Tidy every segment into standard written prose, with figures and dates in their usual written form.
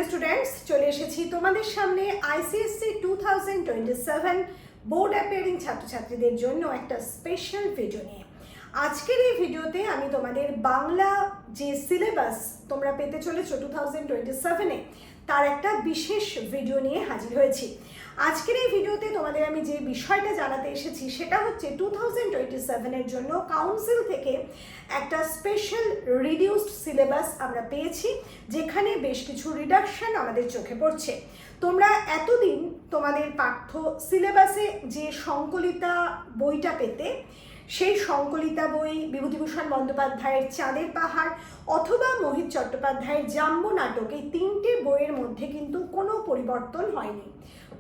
Students, চলে এসেছি তোমাদের সামনে আইসিএসসি 2027 বোর্ড অ্যাপিয়ারিং ছাত্রছাত্রীদের জন্য একটা স্পেশাল ভিডিও নিয়ে। আজকের এই ভিডিওতে আমি তোমাদের বাংলা যে সিলেবাস তোমরা পেতে চলেছো 2027-এ তার একটা বিশেষ ভিডিও নিয়ে হাজির হয়েছি। আজকের এই ভিডিওতে তোমাদের আমি যে বিষয়টা জানাতে এসেছি সেটা হচ্ছে 2027-এর জন্য কাউন্সিল থেকে একটা স্পেশাল রিডিউসড সিলেবাস আমরা পেয়েছি, যেখানে বেশ কিছু রিডাকশন আমাদের চোখে পড়ছে। তোমরা এতদিন তোমাদের পাঠ্য সিলেবাসে যে সংকলিতা বইটা পেতে, সেই সংকলিতা বই বিভূতিভূষণ বন্দ্যোপাধ্যায়ের চাঁদের পাহাড় অথবা মোহিত চট্টোপাধ্যায়ের জাম্বো নাটক, এই তিনটে বইয়ের মধ্যে কিন্তু কোনো পরিবর্তন হয়নি।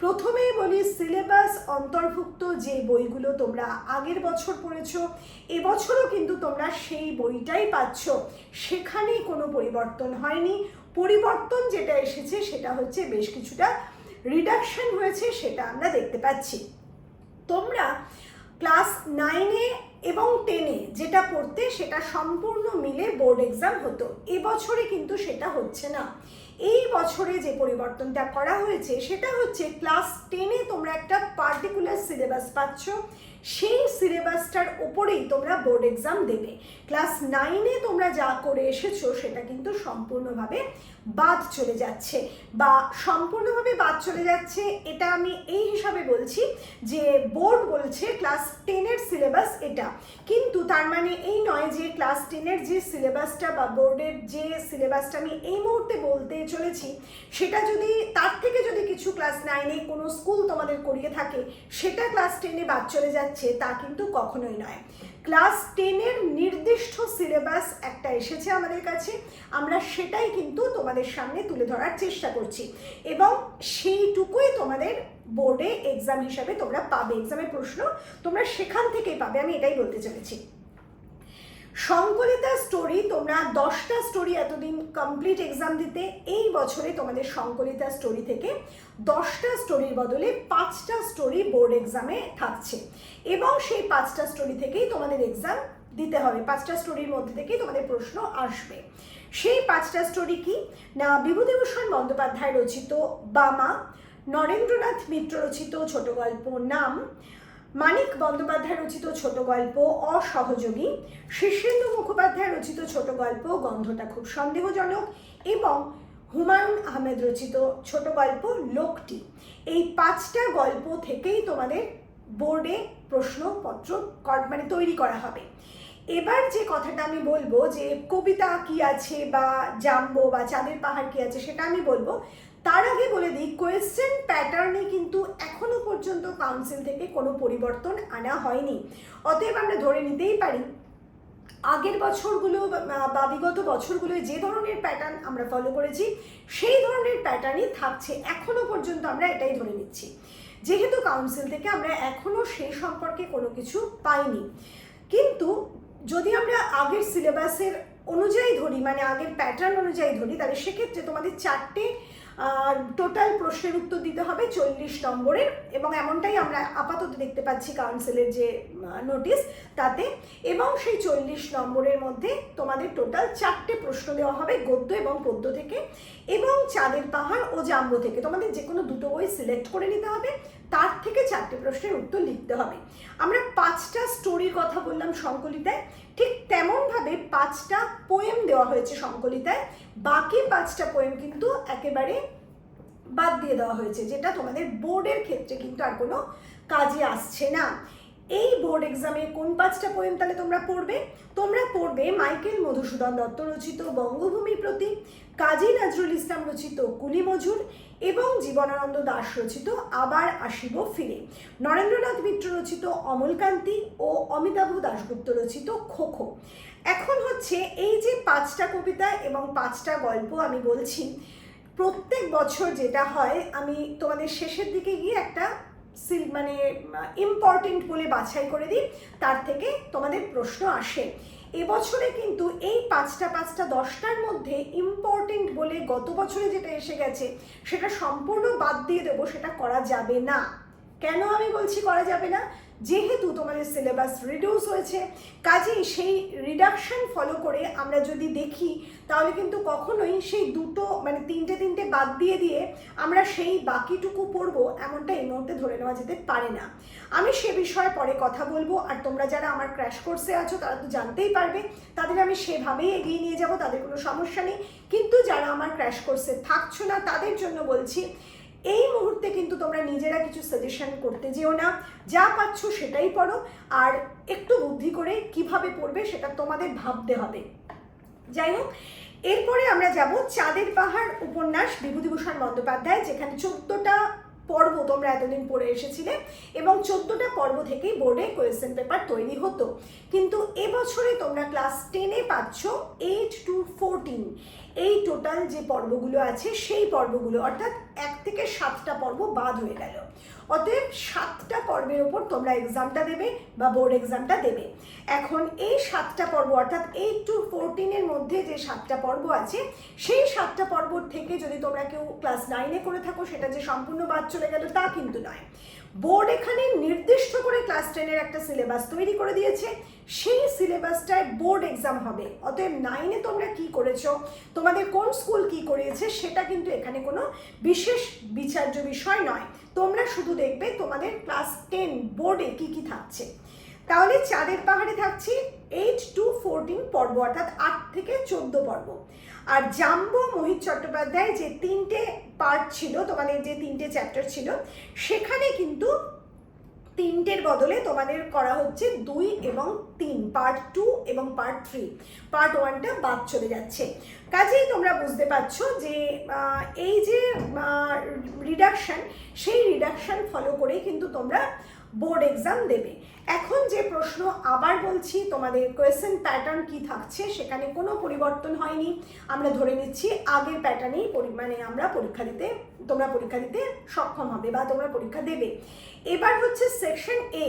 প্রথমেই বলি, সিলেবাস অন্তর্ভুক্ত যে বইগুলো তোমরা আগের বছর পড়েছো, এবছরও কিন্তু তোমরা সেই বইটাই পাচ্ছ, সেখানেই কোনো পরিবর্তন হয়নি। পরিবর্তন যেটা এসেছে সেটা হচ্ছে বেশ কিছুটা রিডাকশন হয়েছে, সেটা আমরা দেখতে পাচ্ছি। তোমরা ক্লাস 9-এ এবং 10-এ যেটা পড়তে সেটা সম্পূর্ণ মিলে বোর্ড এক্সাম হতো, এবছরে কিন্তু সেটা হচ্ছে না। এই বছরে যে পরিবর্তনটা করা হয়েছে সেটা হচ্ছে ক্লাস 10-এ তোমরা একটা পার্টিকুলার সিলেবাস পাচ্ছ, সেই সিলেবাসটার ওপরেই তোমরা বোর্ড এক্সাম দেবে। ক্লাস 9-এ তোমরা যা করে এসেছো সেটা কিন্তু সম্পূর্ণভাবে বাদ চলে যাচ্ছে, বা সম্পূর্ণভাবে বাদ চলে যাচ্ছে এটা আমি এই হিসাবে বলছি যে বোর্ড বলছে ক্লাস 10-এর সিলেবাস এটা, কিন্তু তার মানে এই নয় যে ক্লাস 10-এর যে সিলেবাসটা বা বোর্ডের যে সিলেবাসটা আমি এই মুহূর্তে বলতে চলেছি সেটা যদি তার থেকে যদি কিছু ক্লাস 9-এ কোনো স্কুল তোমাদের করিয়ে থাকে সেটা ক্লাস 10-এ বাদ চলে যাচ্ছে, তা কিন্তু কখনোই নয়। ক্লাস 10-এর নির্দিষ্ট সিলেবাস একটা এসেছে আমাদের কাছে, আমরা সেটাই কিন্তু তোমাদের সামনে তুলে ধরার চেষ্টা করছি, এবং সেইটুকুই তোমাদের বোর্ডে এক্সাম হিসাবে তোমরা পাবে, এক্সামের প্রশ্ন তোমরা সেখান থেকেই পাবে, আমি এটাই বলতে চলেছি। সংকলিতা স্টোরি তোমরা 10টা স্টোরি এতদিন কমপ্লিট এক্সাম দিতে, এই বছরে তোমাদের সংকলিতা স্টোরি থেকে 10টা স্টোরির বদলে 5টা স্টোরি বোর্ড এক্সামে থাকছে, এবং সেই 5টা স্টোরি থেকেই তোমাদের এক্সাম দিতে হবে। 5টা স্টোরির মধ্যে থেকেই তোমাদের প্রশ্ন আসবে। সেই 5টা স্টোরি কি না, বিভূতিভূষণ বন্দ্যোপাধ্যায় রচিত বামা, নরেন্দ্রনাথ মিত্র রচিত ছোট গল্প নাম, মানিক বন্দ্যোপাধ্যায় রচিত ছোট গল্প অসহযোগী, শীর্ষেন্দু মুখোপাধ্যায় রচিত ছোট গল্প গন্ধটা খুব সন্দেহজনক, এবং হুমায়ুন আহমেদ রচিত ছোট গল্প লোকটি। এই 5টা গল্প থেকেই তোমাদের বোর্ডে প্রশ্নপত্র তৈরি করা হবে। এবার যে কথাটা আমি বলবো যে কবিতা কি আছে বা জাম্বো বা চাঁদের পাহাড় কি আছে সেটা আমি বলবো, তার আগে বলে দিই কোয়েশ্চেন প্যাটার্নে কিন্তু এখনো পর্যন্ত কাউন্সিল থেকে কোনো পরিবর্তন আনা হয়নি। অতএব আমরা ধরে নিতেই পারি আগের বছরগুলো বা বিগত বছরগুলোয় যে ধরনের প্যাটার্ন আমরা ফলো করেছি সেই ধরনের প্যাটার্নই থাকছে, এখনো পর্যন্ত আমরা এটাই ধরে নিচ্ছি, যেহেতু কাউন্সিল থেকে আমরা এখনো সেই সম্পর্কে কোনো কিছু পাইনি। কিন্তু যদি আমরা আগের সিলেবাসের অনুযায়ী ধরি, মানে আগের প্যাটার্ন অনুযায়ী ধরি, তাহলে সেক্ষেত্রে তোমাদের 4টে টোটাল প্রশ্নের উত্তর দিতে হবে 40 নম্বরের, এবং এমনটাই আমরা আপাতত দেখতে পাচ্ছি কাউন্সিলের যে নোটিশ তাতে, এবং সেই 40 নম্বরের মধ্যে তোমাদের টোটাল 4টে প্রশ্ন দেওয়া হবে গদ্য এবং পদ্য থেকে, এবং চাঁদের পাহাড় ও জাম্বো থেকে তোমাদের যে কোনো দুটো বই সিলেক্ট করে নিতে হবে, তার থেকে 4টে প্রশ্নের উত্তর লিখতে হবে। আমরা 5টা স্টোরির কথা বললাম সংকলিতায়, ঠিক তেমনভাবে 5টা পোয়েম দেওয়া হয়েছে সংকলিতায়, বাকি 5টা পোয়েম কিন্তু একেবারে বাদ দিয়ে দেওয়া হয়েছে, যেটা তোমাদের বোর্ডের ক্ষেত্রে কিন্তু আর কোনো কাজে আসছে না। এই বোর্ড এক্সামে কোন 5টা পোয়েম তাহলে তোমরা পড়বে? তোমরা পড়বে মাইকেল মধুসূদন দত্ত রচিত বঙ্গভূমির প্রতি, কাজী নজরুল ইসলাম রচিত কুলি মজুর, এবং জীবনানন্দ দাশ রচিত আবার আসিব ফিরে, নরেন্দ্রনাথ মিত্র রচিত অমলকান্তি ও অমিতাভ দাশগুপ্ত রচিত খোখো। এখন হচ্ছে এই যে 5টা কবিতা এবং 5টা গল্প আমি বলছি, প্রত্যেক বছর যেটা হয় আমি তোমাদের শেষের দিকে গিয়ে একটা মানে ইম্পর্টেন্ট বলে বাছাই করে দিই, তার থেকে তোমাদের প্রশ্ন আসে। এবছরে কিন্তু এই 5টা 10টার মধ্যে ইম্পর্টেন্ট বলে গত বছরে যেটা এসে গেছে সেটা সম্পূর্ণ বাদ দিয়ে দেবো, সেটা করা যাবে না। কেন আমি বলছি করা যাবে না? যেহেতু তোমাদের সিলেবাস রিডিউস হয়েছে, কাজেই সেই রিডাকশন ফলো করে আমরা যদি দেখি তাহলে কিন্তু কখনোই সেই দুটো মানে তিনটে বাদ দিয়ে আমরা সেই বাকিটুকু পড়বো এমনটা এই মুহূর্তে ধরে নেওয়া যেতে পারে না। আমি সে বিষয়ে পরে কথা বলবো, আর তোমরা যারা আমার ক্র্যাশ কোর্সে আছো তারা তো জানতেই পারবে, তাদের আমি সেভাবেই এগিয়ে নিয়ে যাব, তাদের কোনো সমস্যা নেই। কিন্তু যারা আমার ক্র্যাশ কোর্সে থাকছো না তাদের জন্য বলছি, এই মুহূর্তে কিন্তু তোমরা নিজেরা কিছু সাজেশন করতে যেও না, যা পাচ্ছ সেটাই পড়ো, আর একটু বুদ্ধি করে কিভাবে পড়বে সেটা তোমাদের ভাবতে হবে। যাই হোক, এরপরে আমরা যাব চাঁদের পাহাড় উপন্যাস বিভূতিভূষণ বন্দ্যোপাধ্যায়, যেখানে 14টা পর্ব তোমরা এতদিন পড়ে এসেছিলে এবং 14টা পর্ব থেকেই বোর্ডে কোয়েশ্চেন পেপার তৈরি হতো। কিন্তু এবছরে তোমরা ক্লাস 10-এ পাচ্ছ 8 to 14 এই টোটাল যে পর্বগুলো আছে সেই পর্বগুলো, অর্থাৎ 1 থেকে 7টা পর্ব বাদ হয়ে গেল। অতএব 7টা পর্বের ওপর তোমরা এক্সামটা দেবে বা বোর্ড এক্সামটা দেবে। এখন এই 7টা পর্ব অর্থাৎ 8 to 14-এর মধ্যে যে 7টা পর্ব আছে সেই 7টা পর্ব থেকে যদি তোমরা কেউ ক্লাস 9-এ করে থাকো সেটা যে সম্পূর্ণ বাদ চলে গেল তা কিন্তু নয়। বোর্ড এখানে নির্দিষ্ট করে ক্লাস 10-এর একটা সিলেবাস তৈরি করে দিয়েছে, সেই সিলেবাসটায় বোর্ড এক্সাম হবে। অতএব 9-এ তোমরা কি করেছো, তোমাদের কোন স্কুল কি করিয়েছে সেটা কিন্তু এখানে কোনো বিশেষ বিচার্য বিষয় নয়। তোমরা শুধু দেখবে তোমাদের ক্লাস 10 বোর্ডে কি কি থাকছে। তাহলে চাঁদের পাহাড়ে থাকছে 8 to 14 পর্ব, অর্থাৎ 8 থেকে 14 পর্ব। আর জাম্বো মোহিত চট্টোপাধ্যায় যে 3টে পার্ট ছিল, তোমাদের যে 3টে চ্যাপ্টার ছিল, সেখানে কিন্তু 3টের বদলে তোমাদের করা হচ্ছে 2 এবং 3, পার্ট 2 এবং পার্ট 3। পার্ট 1টা বাদ চলে যাচ্ছে। কাজেই তোমরা বুঝতে পারছো যে এই যে রিডাকশন, সেই রিডাকশন ফলো করে কিন্তু তোমরা বোর্ড এক্সাম দেবে। এখন যে প্রশ্ন আবার বলছি, তোমাদের কোয়েশ্চেন প্যাটার্ন কি থাকছে সেখানে কোনো পরিবর্তন হয়নি, আমরা ধরে নিচ্ছি আগের প্যাটার্নেই মানে আমরা তোমরা পরীক্ষা দিতে সক্ষম হবে বা তোমরা পরীক্ষা দেবে। এবার হচ্ছে সেকশন এ।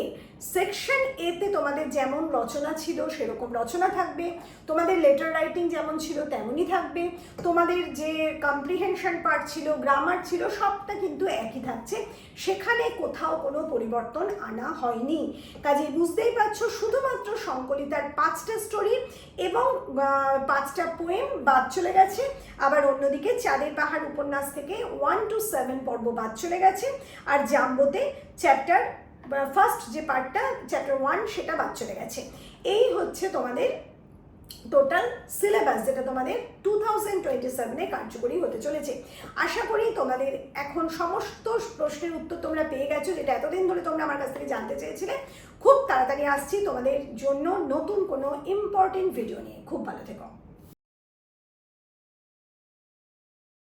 সেকশন এতে তোমাদের যেমন রচনা ছিল সেরকম রচনা থাকবে, তোমাদের লেটার রাইটিং যেমন ছিল তেমনই থাকবে, তোমাদের যে কম্প্রিহেনশন পার্ট ছিল, গ্রামার ছিল, সবটা কিন্তু একই থাকছে, সেখানে কোথাও কোনো পরিবর্তন আনা হয়নি। কাজেই বুঝতেই পারছো, শুধুমাত্র সংকলিতার 5টা স্টোরি এবং 5টা পোয়েম বাদ চলে গেছে। আবার অন্যদিকে চাঁদের পাহাড় উপন্যাস থেকে 1 to 7 পর্ব বাদ চলে গেছে, আর জাম্বোতে চ্যাপ্টার ফার্স্ট যে পার্টটা চ্যাপ্টার 1 সেটা বাদ চলে গেছে। এই হচ্ছে তোমাদের টোটাল সিলেবাস, যেটা তোমাদের 2027-এ কার্যকরী হতে চলেছে। আশা করি তোমাদের এখন সমস্ত প্রশ্নের উত্তর তোমরা পেয়ে গেছো, যেটা এতদিন ধরে তোমরা আমার কাছ থেকে জানতে চেয়েছিলে। খুব তাড়াতাড়ি আসছি তোমাদের জন্য নতুন কোনো ইম্পর্টেন্ট ভিডিও নিয়ে। খুব ভালো থেকো।